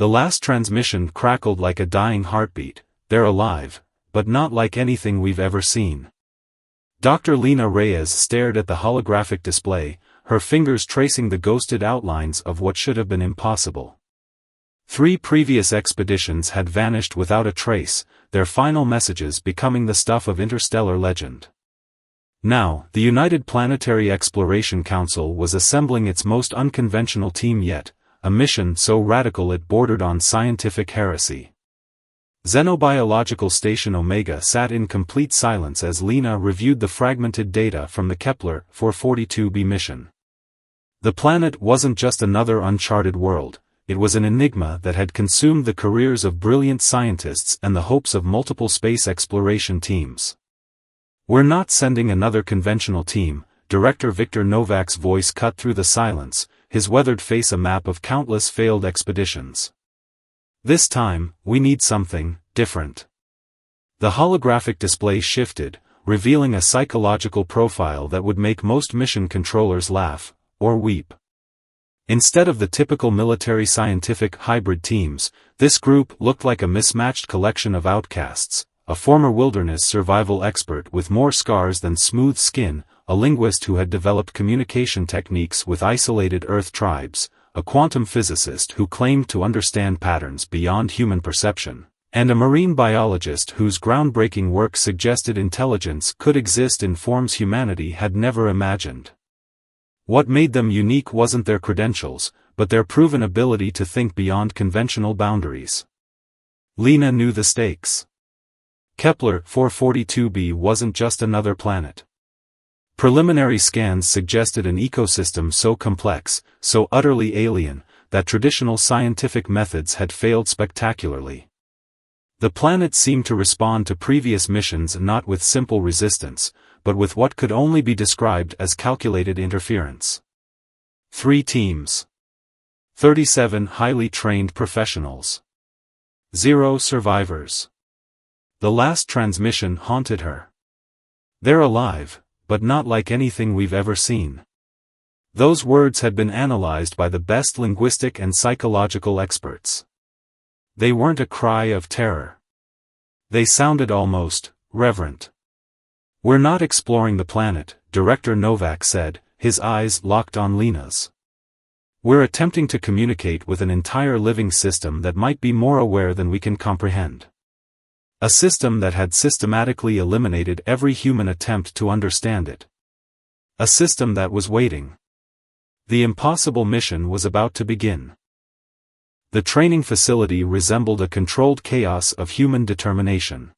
The last transmission crackled like a dying heartbeat. They're alive, but not like anything we've ever seen. Dr. Lena Reyes stared at the holographic display, her fingers tracing the ghosted outlines of what should have been impossible. 3 previous expeditions had vanished without a trace, their final messages becoming the stuff of interstellar legend. Now, the United Planetary Exploration Council was assembling its most unconventional team yet, a mission so radical it bordered on scientific heresy. Xenobiological Station Omega sat in complete silence as Lena reviewed the fragmented data from the Kepler 442b mission. The planet wasn't just another uncharted world, it was an enigma that had consumed the careers of brilliant scientists and the hopes of multiple space exploration teams. "We're not sending another conventional team," Director Victor Novak's voice cut through the silence, his weathered face a map of countless failed expeditions. "This time, we need something different." The holographic display shifted, revealing a psychological profile that would make most mission controllers laugh, or weep. Instead of the typical military-scientific hybrid teams, this group looked like a mismatched collection of outcasts, a former wilderness survival expert with more scars than smooth skin, a linguist who had developed communication techniques with isolated Earth tribes, a quantum physicist who claimed to understand patterns beyond human perception, and a marine biologist whose groundbreaking work suggested intelligence could exist in forms humanity had never imagined. What made them unique wasn't their credentials, but their proven ability to think beyond conventional boundaries. Lena knew the stakes. Kepler 442b wasn't just another planet. Preliminary scans suggested an ecosystem so complex, so utterly alien, that traditional scientific methods had failed spectacularly. The planet seemed to respond to previous missions not with simple resistance, but with what could only be described as calculated interference. 3 teams. 37 highly trained professionals. 0 survivors. The last transmission haunted her. "They're alive, but not like anything we've ever seen." Those words had been analyzed by the best linguistic and psychological experts. They weren't a cry of terror. They sounded almost reverent. "We're not exploring the planet," Director Novak said, his eyes locked on Lena's. "We're attempting to communicate with an entire living system that might be more aware than we can comprehend. A system that had systematically eliminated every human attempt to understand it. A system that was waiting. The impossible mission was about to begin." The training facility resembled a controlled chaos of human determination.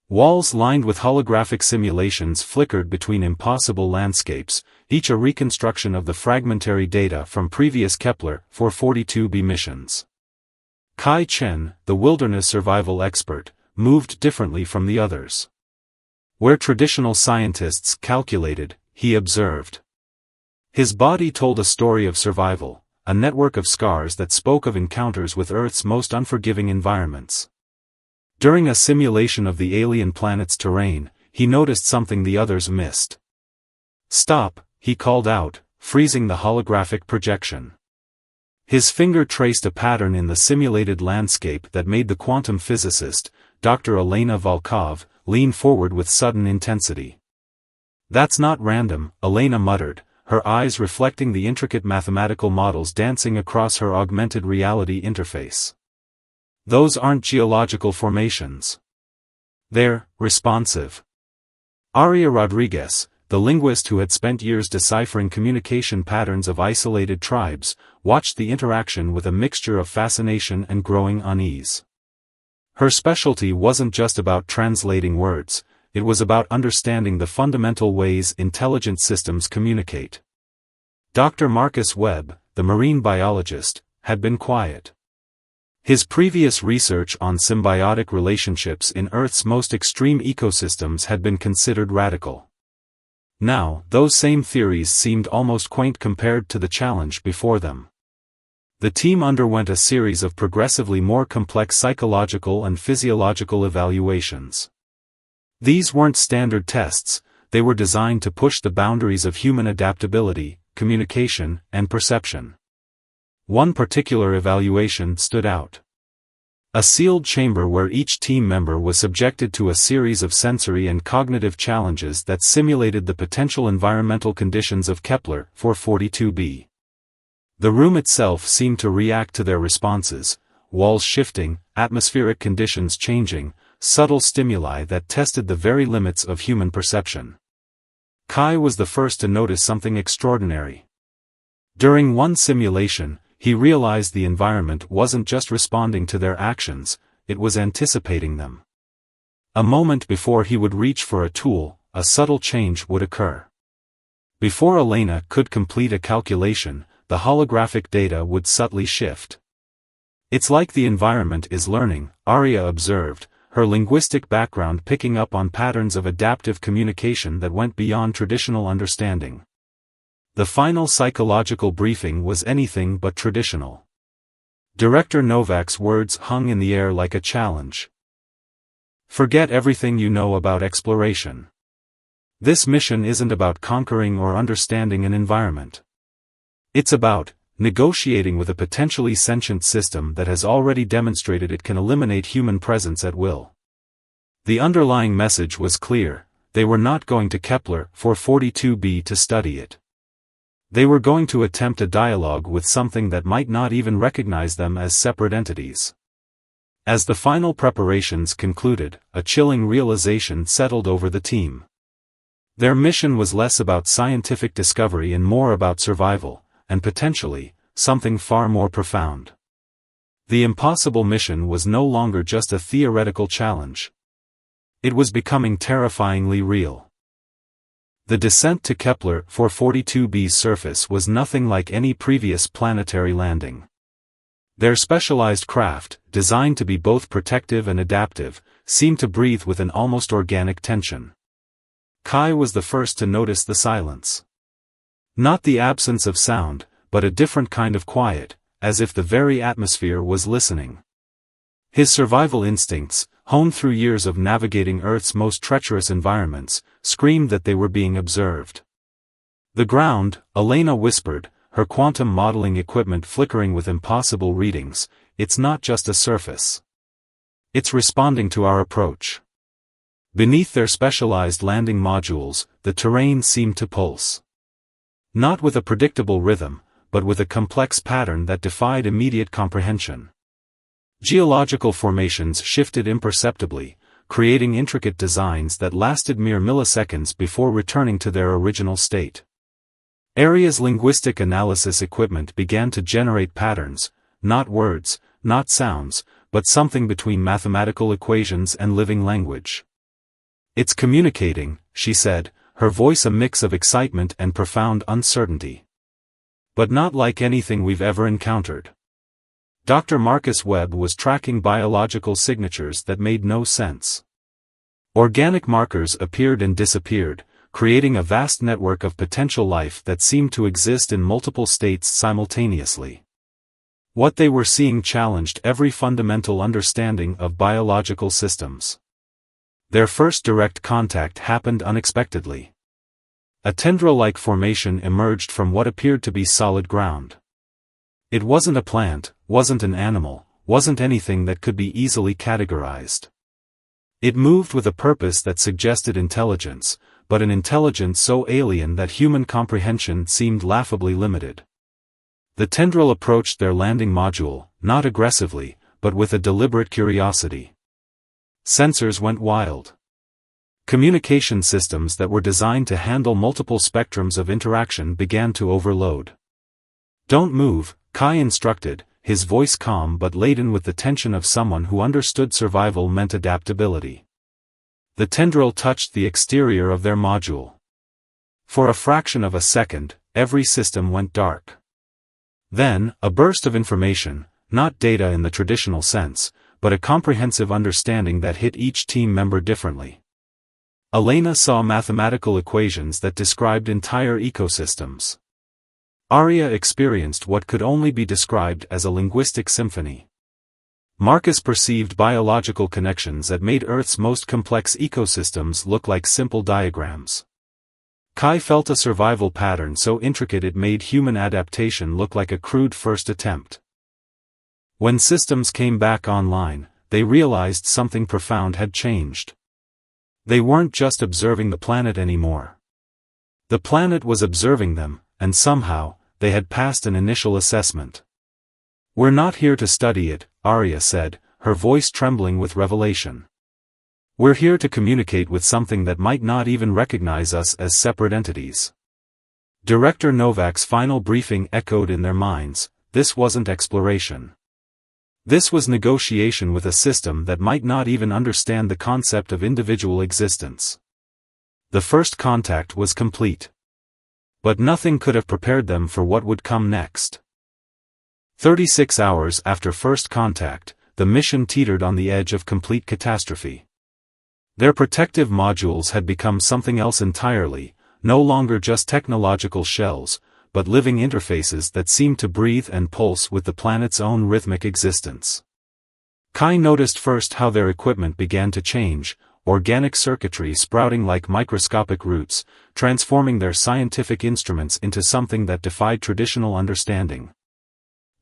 Walls lined with holographic simulations flickered between impossible landscapes, each a reconstruction of the fragmentary data from previous Kepler 442b missions. Kai Chen, the wilderness survival expert, moved differently from the others. "Where traditional scientists calculated," he observed. His body told a story of survival, a network of scars that spoke of encounters with Earth's most unforgiving environments. During a simulation of the alien planet's terrain, he noticed something the others missed. "Stop," he called out, freezing the holographic projection. His finger traced a pattern in the simulated landscape that made the quantum physicist, Dr. Elena Volkov, lean forward with sudden intensity. "That's not random," Elena muttered, her eyes reflecting the intricate mathematical models dancing across her augmented reality interface. "Those aren't geological formations. They're responsive." Aria Rodriguez, the linguist who had spent years deciphering communication patterns of isolated tribes, watched the interaction with a mixture of fascination and growing unease. Her specialty wasn't just about translating words, it was about understanding the fundamental ways intelligent systems communicate. Dr. Marcus Webb, the marine biologist, had been quiet. His previous research on symbiotic relationships in Earth's most extreme ecosystems had been considered radical. Now, those same theories seemed almost quaint compared to the challenge before them. The team underwent a series of progressively more complex psychological and physiological evaluations. These weren't standard tests, they were designed to push the boundaries of human adaptability, communication, and perception. One particular evaluation stood out. A sealed chamber where each team member was subjected to a series of sensory and cognitive challenges that simulated the potential environmental conditions of Kepler 442b. The room itself seemed to react to their responses, walls shifting, atmospheric conditions changing, subtle stimuli that tested the very limits of human perception. Kai was the first to notice something extraordinary. During one simulation, he realized the environment wasn't just responding to their actions, it was anticipating them. A moment before he would reach for a tool, a subtle change would occur. Before Elena could complete a calculation, the holographic data would subtly shift. It's like the environment is learning, Arya observed, her linguistic background picking up on patterns of adaptive communication that went beyond traditional understanding. The final psychological briefing was anything but traditional. Director Novak's words hung in the air like a challenge. Forget everything you know about exploration. This mission isn't about conquering or understanding an environment. It's about negotiating with a potentially sentient system that has already demonstrated it can eliminate human presence at will. The underlying message was clear: they were not going to Kepler 442b to study it. They were going to attempt a dialogue with something that might not even recognize them as separate entities. As the final preparations concluded, a chilling realization settled over the team. Their mission was less about scientific discovery and more about survival, and potentially, something far more profound. The impossible mission was no longer just a theoretical challenge. It was becoming terrifyingly real. The descent to Kepler 442b's surface was nothing like any previous planetary landing. Their specialized craft, designed to be both protective and adaptive, seemed to breathe with an almost organic tension. Kai was the first to notice the silence. Not the absence of sound, but a different kind of quiet, as if the very atmosphere was listening. His survival instincts, honed through years of navigating Earth's most treacherous environments, screamed that they were being observed. The ground, Elena whispered, her quantum modeling equipment flickering with impossible readings, it's not just a surface. It's responding to our approach. Beneath their specialized landing modules, the terrain seemed to pulse. Not with a predictable rhythm, but with a complex pattern that defied immediate comprehension. Geological formations shifted imperceptibly, creating intricate designs that lasted mere milliseconds before returning to their original state. Arya's linguistic analysis equipment began to generate patterns, not words, not sounds, but something between mathematical equations and living language. "It's communicating," she said, her voice a mix of excitement and profound uncertainty. "But not like anything we've ever encountered." Dr. Marcus Webb was tracking biological signatures that made no sense. Organic markers appeared and disappeared, creating a vast network of potential life that seemed to exist in multiple states simultaneously. What they were seeing challenged every fundamental understanding of biological systems. Their first direct contact happened unexpectedly. A tendril-like formation emerged from what appeared to be solid ground. It wasn't a plant, wasn't an animal, wasn't anything that could be easily categorized. It moved with a purpose that suggested intelligence, but an intelligence so alien that human comprehension seemed laughably limited. The tendril approached their landing module, not aggressively, but with a deliberate curiosity. Sensors went wild. Communication systems that were designed to handle multiple spectrums of interaction began to overload. "Don't move," Kai instructed, his voice calm but laden with the tension of someone who understood survival meant adaptability. The tendril touched the exterior of their module. For a fraction of a second, every system went dark. Then, a burst of information, not data in the traditional sense, but a comprehensive understanding that hit each team member differently. Elena saw mathematical equations that described entire ecosystems. Arya experienced what could only be described as a linguistic symphony. Marcus perceived biological connections that made Earth's most complex ecosystems look like simple diagrams. Kai felt a survival pattern so intricate it made human adaptation look like a crude first attempt. When systems came back online, they realized something profound had changed. They weren't just observing the planet anymore. The planet was observing them, and somehow, they had passed an initial assessment. "We're not here to study it," Arya said, her voice trembling with revelation. "We're here to communicate with something that might not even recognize us as separate entities." Director Novak's final briefing echoed in their minds. This wasn't exploration. This was negotiation with a system that might not even understand the concept of individual existence. The first contact was complete. But nothing could have prepared them for what would come next. 36 hours after first contact, the mission teetered on the edge of complete catastrophe. Their protective modules had become something else entirely, no longer just technological shells, but living interfaces that seemed to breathe and pulse with the planet's own rhythmic existence. Kai noticed first how their equipment began to change, organic circuitry sprouting like microscopic roots, transforming their scientific instruments into something that defied traditional understanding.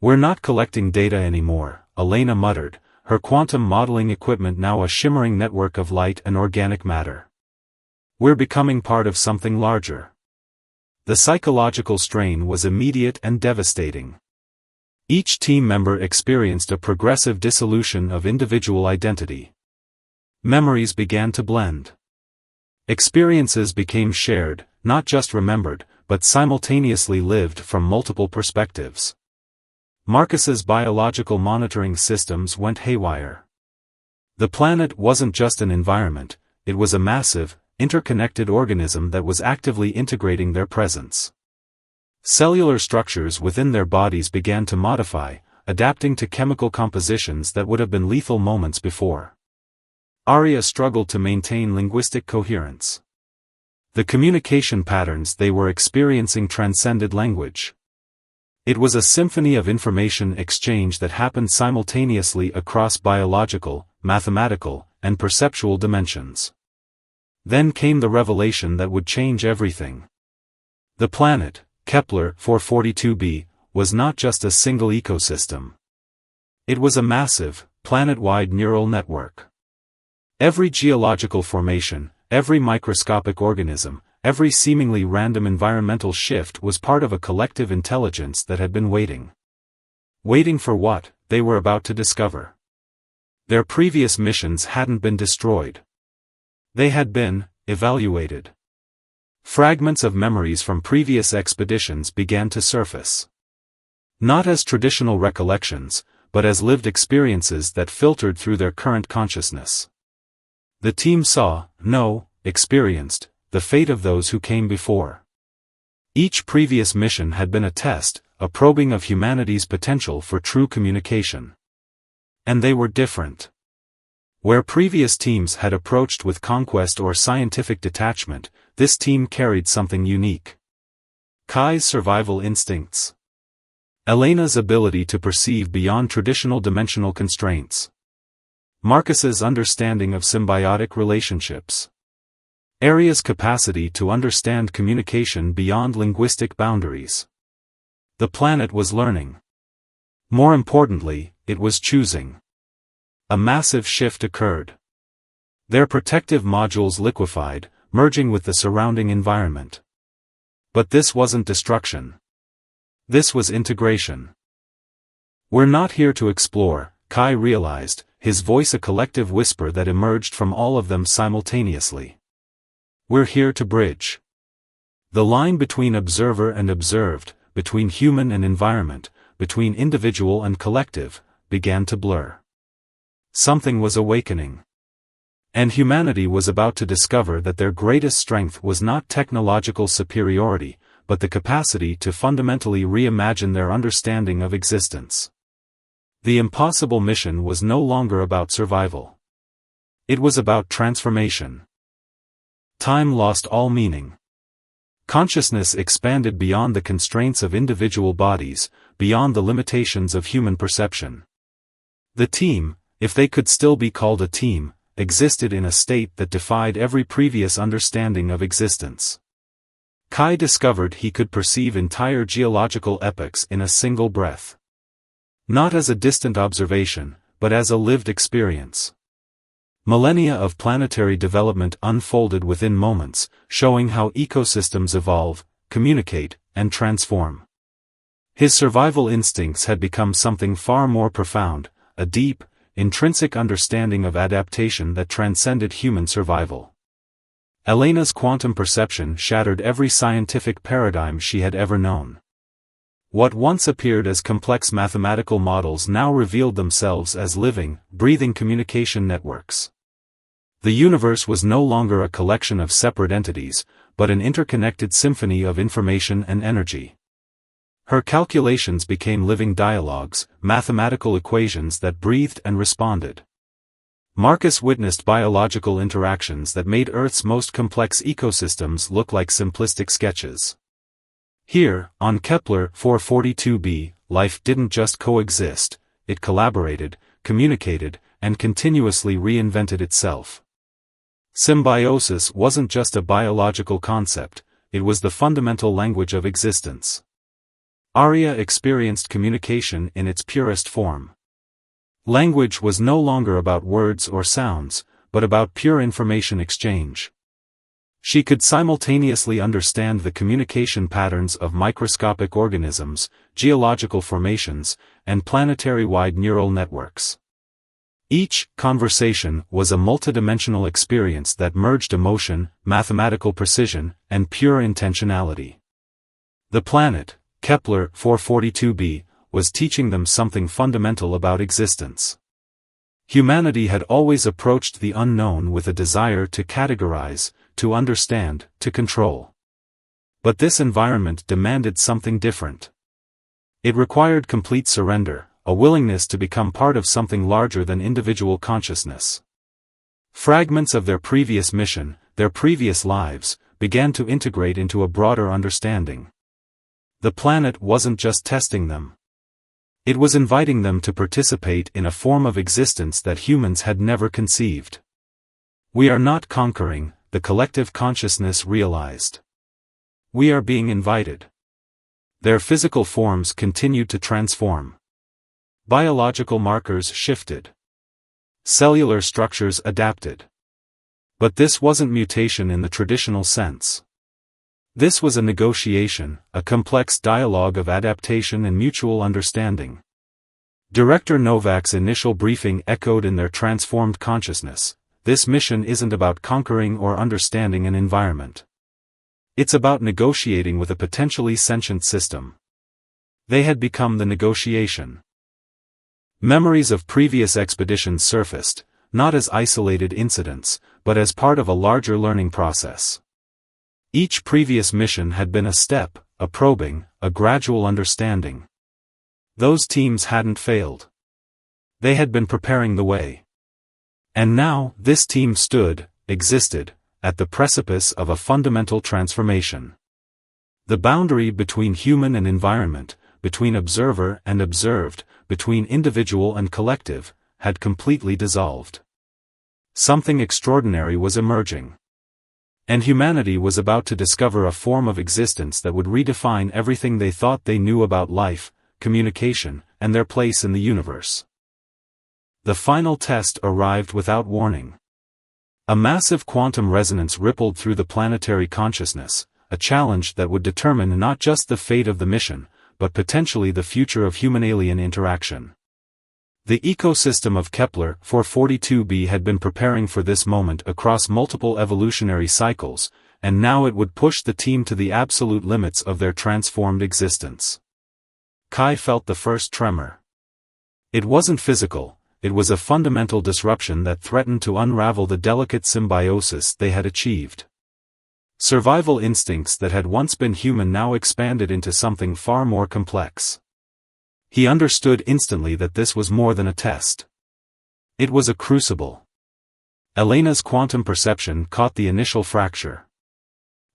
"We're not collecting data anymore," Elena muttered, her quantum modeling equipment now a shimmering network of light and organic matter. "We're becoming part of something larger." The psychological strain was immediate and devastating. Each team member experienced a progressive dissolution of individual identity. Memories began to blend. Experiences became shared, not just remembered, but simultaneously lived from multiple perspectives. Marcus's biological monitoring systems went haywire. The planet wasn't just an environment, it was a massive, interconnected organism that was actively integrating their presence. Cellular structures within their bodies began to modify, adapting to chemical compositions that would have been lethal moments before. Arya struggled to maintain linguistic coherence. The communication patterns they were experiencing transcended language. It was a symphony of information exchange that happened simultaneously across biological, mathematical, and perceptual dimensions. Then came the revelation that would change everything. The planet, Kepler 442b, was not just a single ecosystem. It was a massive, planet-wide neural network. Every geological formation, every microscopic organism, every seemingly random environmental shift was part of a collective intelligence that had been waiting. Waiting for what, they were about to discover. Their previous missions hadn't been destroyed. They had been evaluated. Fragments of memories from previous expeditions began to surface. Not as traditional recollections, but as lived experiences that filtered through their current consciousness. The team saw, experienced, the fate of those who came before. Each previous mission had been a test, a probing of humanity's potential for true communication. And they were different. Where previous teams had approached with conquest or scientific detachment, this team carried something unique. Kai's survival instincts. Elena's ability to perceive beyond traditional dimensional constraints. Marcus's understanding of symbiotic relationships. Arya's capacity to understand communication beyond linguistic boundaries. The planet was learning. More importantly, it was choosing. A massive shift occurred. Their protective modules liquefied, merging with the surrounding environment. But this wasn't destruction. This was integration. "We're not here to explore," Kai realized, his voice a collective whisper that emerged from all of them simultaneously. "We're here to bridge." The line between observer and observed, between human and environment, between individual and collective, began to blur. Something was awakening. And humanity was about to discover that their greatest strength was not technological superiority, but the capacity to fundamentally reimagine their understanding of existence. The impossible mission was no longer about survival. It was about transformation. Time lost all meaning. Consciousness expanded beyond the constraints of individual bodies, beyond the limitations of human perception. The team, if they could still be called a team, existed in a state that defied every previous understanding of existence. Kai discovered he could perceive entire geological epochs in a single breath. Not as a distant observation, but as a lived experience. Millennia of planetary development unfolded within moments, showing how ecosystems evolve, communicate, and transform. His survival instincts had become something far more profound, a deep, intrinsic understanding of adaptation that transcended human survival. Elena's quantum perception shattered every scientific paradigm she had ever known. What once appeared as complex mathematical models now revealed themselves as living, breathing communication networks. The universe was no longer a collection of separate entities, but an interconnected symphony of information and energy. Her calculations became living dialogues, mathematical equations that breathed and responded. Marcus witnessed biological interactions that made Earth's most complex ecosystems look like simplistic sketches. Here, on Kepler 442b, life didn't just coexist, it collaborated, communicated, and continuously reinvented itself. Symbiosis wasn't just a biological concept, it was the fundamental language of existence. Arya experienced communication in its purest form. Language was no longer about words or sounds, but about pure information exchange. She could simultaneously understand the communication patterns of microscopic organisms, geological formations, and planetary-wide neural networks. Each conversation was a multidimensional experience that merged emotion, mathematical precision, and pure intentionality. The planet, Kepler 442b, was teaching them something fundamental about existence. Humanity had always approached the unknown with a desire to categorize, to understand, to control. But this environment demanded something different. It required complete surrender, a willingness to become part of something larger than individual consciousness. Fragments of their previous mission, their previous lives, began to integrate into a broader understanding. The planet wasn't just testing them. It was inviting them to participate in a form of existence that humans had never conceived. We are not conquering, the collective consciousness realized. We are being invited. Their physical forms continued to transform. Biological markers shifted. Cellular structures adapted. But this wasn't mutation in the traditional sense. This was a negotiation, a complex dialogue of adaptation and mutual understanding. Director Novak's initial briefing echoed in their transformed consciousness. This mission isn't about conquering or understanding an environment. It's about negotiating with a potentially sentient system. They had become the negotiation. Memories of previous expeditions surfaced, not as isolated incidents, but as part of a larger learning process. Each previous mission had been a step, a probing, a gradual understanding. Those teams hadn't failed. They had been preparing the way. And now, this team stood, existed, at the precipice of a fundamental transformation. The boundary between human and environment, between observer and observed, between individual and collective, had completely dissolved. Something extraordinary was emerging. And humanity was about to discover a form of existence that would redefine everything they thought they knew about life, communication, and their place in the universe. The final test arrived without warning. A massive quantum resonance rippled through the planetary consciousness, a challenge that would determine not just the fate of the mission, but potentially the future of human-alien interaction. The ecosystem of Kepler 442b had been preparing for this moment across multiple evolutionary cycles, and now it would push the team to the absolute limits of their transformed existence. Kai felt the first tremor. It wasn't physical, it was a fundamental disruption that threatened to unravel the delicate symbiosis they had achieved. Survival instincts that had once been human now expanded into something far more complex. He understood instantly that this was more than a test. It was a crucible. Elena's quantum perception caught the initial fracture.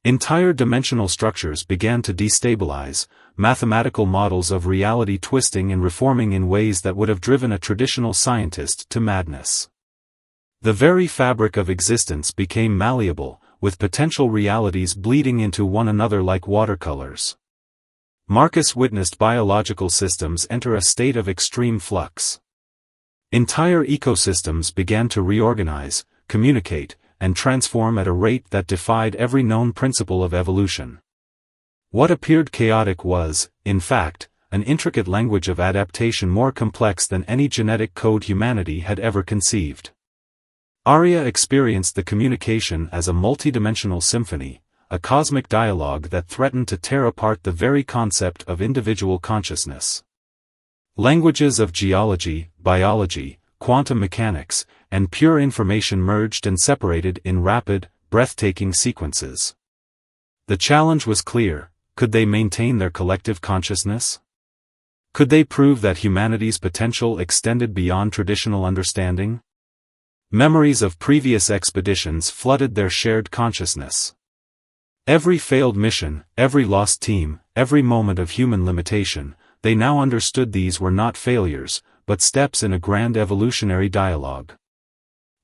Entire dimensional structures began to destabilize, mathematical models of reality twisting and reforming in ways that would have driven a traditional scientist to madness. The very fabric of existence became malleable, with potential realities bleeding into one another like watercolors. Marcus witnessed biological systems enter a state of extreme flux. Entire ecosystems began to reorganize, communicate, and transform at a rate that defied every known principle of evolution. What appeared chaotic was, in fact, an intricate language of adaptation more complex than any genetic code humanity had ever conceived. Arya experienced the communication as a multidimensional symphony, a cosmic dialogue that threatened to tear apart the very concept of individual consciousness. Languages of geology, biology, quantum mechanics, and pure information merged and separated in rapid, breathtaking sequences. The challenge was clear: could they maintain their collective consciousness? Could they prove that humanity's potential extended beyond traditional understanding? Memories of previous expeditions flooded their shared consciousness. Every failed mission, every lost team, every moment of human limitation, they now understood these were not failures, but steps in a grand evolutionary dialogue.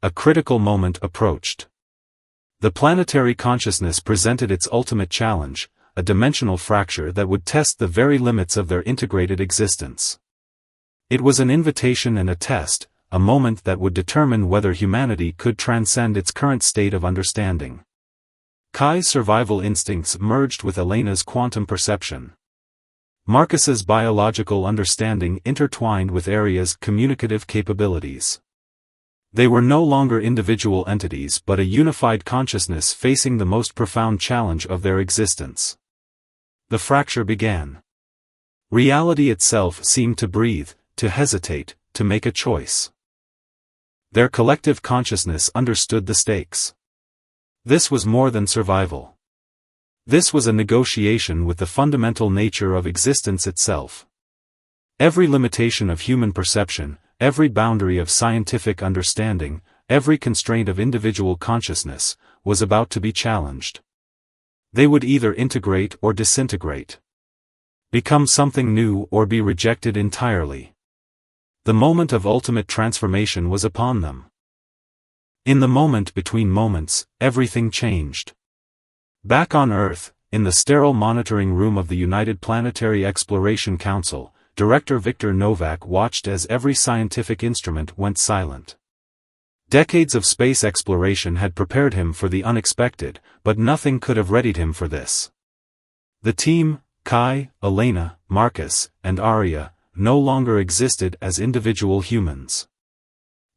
A critical moment approached. The planetary consciousness presented its ultimate challenge, a dimensional fracture that would test the very limits of their integrated existence. It was an invitation and a test, a moment that would determine whether humanity could transcend its current state of understanding. Kai's survival instincts merged with Elena's quantum perception. Marcus's biological understanding intertwined with Arya's communicative capabilities. They were no longer individual entities but a unified consciousness facing the most profound challenge of their existence. The fracture began. Reality itself seemed to breathe, to hesitate, to make a choice. Their collective consciousness understood the stakes. This was more than survival. This was a negotiation with the fundamental nature of existence itself. Every limitation of human perception, every boundary of scientific understanding, every constraint of individual consciousness, was about to be challenged. They would either integrate or disintegrate. Become something new or be rejected entirely. The moment of ultimate transformation was upon them. In the moment between moments, everything changed. Back on Earth, in the sterile monitoring room of the United Planetary Exploration Council, Director Victor Novak watched as every scientific instrument went silent. Decades of space exploration had prepared him for the unexpected, but nothing could have readied him for this. The team, Kai, Elena, Marcus, and Arya, no longer existed as individual humans.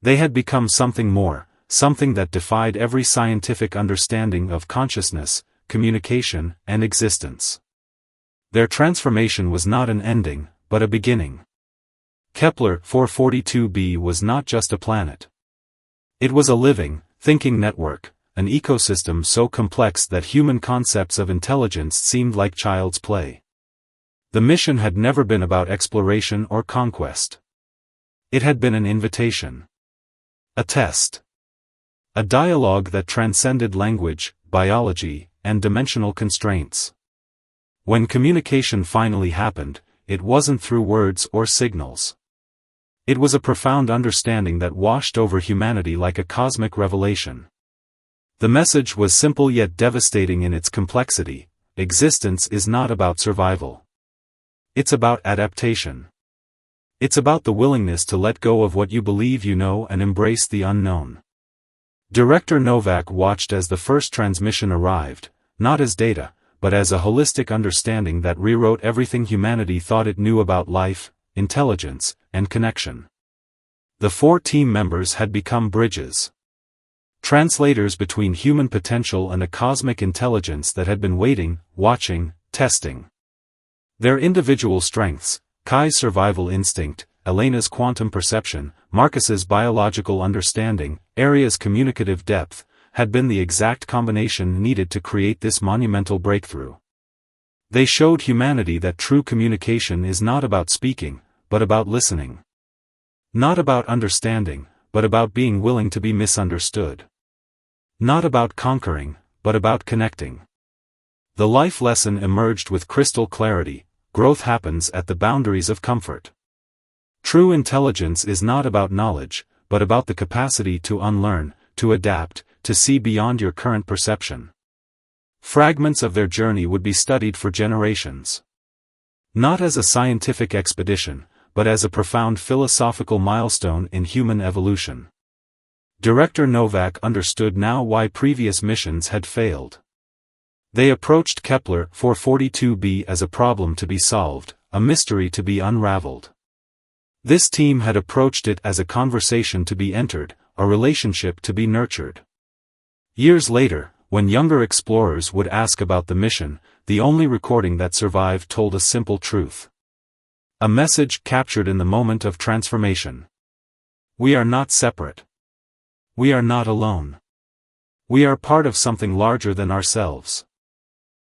They had become something more, something that defied every scientific understanding of consciousness, communication, and existence. Their transformation was not an ending, but a beginning. Kepler 442b was not just a planet. It was a living, thinking network, an ecosystem so complex that human concepts of intelligence seemed like child's play. The mission had never been about exploration or conquest. It had been an invitation. A test. A dialogue that transcended language, biology, and dimensional constraints. When communication finally happened, it wasn't through words or signals. It was a profound understanding that washed over humanity like a cosmic revelation. The message was simple yet devastating in its complexity: existence is not about survival. It's about adaptation. It's about the willingness to let go of what you believe you know and embrace the unknown. Director Novak watched as the first transmission arrived, not as data, but as a holistic understanding that rewrote everything humanity thought it knew about life, intelligence, and connection. The 4 team members had become bridges. Translators between human potential and a cosmic intelligence that had been waiting, watching, testing. Their individual strengths, Kai's survival instinct, Elena's quantum perception, Marcus's biological understanding, Arya's communicative depth, had been the exact combination needed to create this monumental breakthrough. They showed humanity that true communication is not about speaking, but about listening. Not about understanding, but about being willing to be misunderstood. Not about conquering, but about connecting. The life lesson emerged with crystal clarity: growth happens at the boundaries of comfort. True intelligence is not about knowledge, but about the capacity to unlearn, to adapt, to see beyond your current perception. Fragments of their journey would be studied for generations. Not as a scientific expedition, but as a profound philosophical milestone in human evolution. Director Novak understood now why previous missions had failed. They approached Kepler 442b as a problem to be solved, a mystery to be unraveled. This team had approached it as a conversation to be entered, a relationship to be nurtured. Years later, when younger explorers would ask about the mission, the only recording that survived told a simple truth. A message captured in the moment of transformation. We are not separate. We are not alone. We are part of something larger than ourselves.